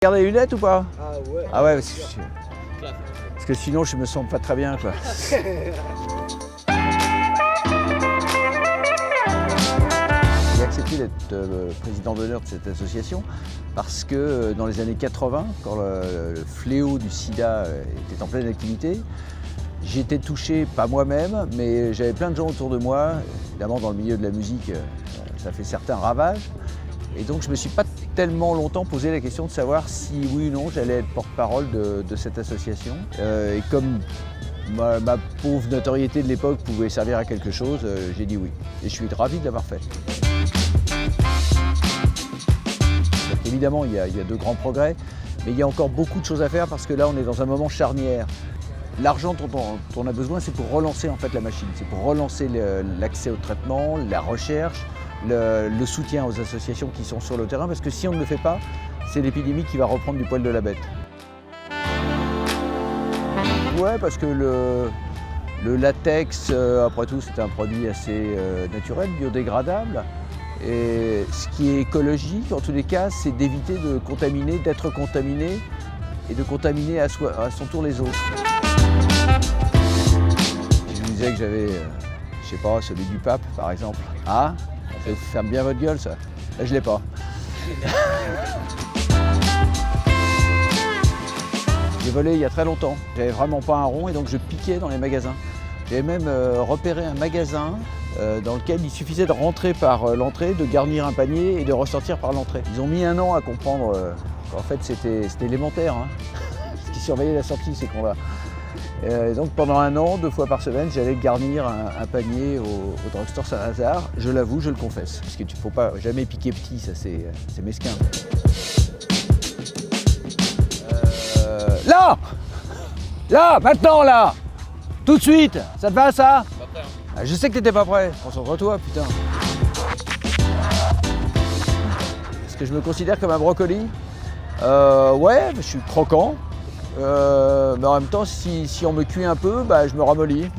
Regardez les lunettes ou pas? Ah ouais. Ah ouais, parce que sinon je me sens pas très bien quoi. J'ai accepté d'être président d'honneur de cette association parce que dans les années 80, quand le fléau du sida était en pleine activité, j'étais touché, pas moi-même, mais j'avais plein de gens autour de moi. Évidemment, dans le milieu de la musique, ça fait certains ravages. Et donc je ne me suis pas tellement longtemps posé la question de savoir si oui ou non j'allais être porte-parole de cette association. Et comme ma pauvre notoriété de l'époque pouvait servir à quelque chose, j'ai dit oui. Et je suis ravi de l'avoir fait. Donc, évidemment, il y a de grands progrès, mais il y a encore beaucoup de choses à faire parce que là, on est dans un moment charnière. L'argent dont on a besoin, c'est pour relancer en fait la machine, c'est pour relancer l'accès au traitement, la recherche, le soutien aux associations qui sont sur le terrain, parce que si on ne le fait pas, c'est l'épidémie qui va reprendre du poil de la bête. Ouais, parce que le latex, après tout, c'est un produit assez naturel, biodégradable. Et ce qui est écologique, en tous les cas, c'est d'éviter de contaminer, d'être contaminé et de contaminer à son tour les autres. Je vous disais que j'avais, je sais pas, celui du pape, par exemple. Ah, ça ferme bien votre gueule, ça. Là, je l'ai pas. J'ai volé il y a très longtemps. J'avais vraiment pas un rond et donc je piquais dans les magasins. J'avais même repéré un magasin dans lequel il suffisait de rentrer par l'entrée, de garnir un panier et de ressortir par l'entrée. Ils ont mis un an à comprendre qu'en fait c'était élémentaire. Hein. Ce qui surveillait la sortie, ces cons-là. Et donc pendant un an, 2 fois par semaine, j'allais garnir un panier au drugstore Saint-Lazare. Je l'avoue, je le confesse. Parce qu'il ne faut pas jamais piquer petit, ça c'est mesquin. Là! Là! Maintenant là! Tout de suite! Ça te va ça? Ah, je sais que t'étais pas prêt. Concentre-toi, putain. Est-ce que je me considère comme un brocoli? Ouais, je suis croquant. Mais en même temps, si on me cuit un peu, bah, je me ramollis.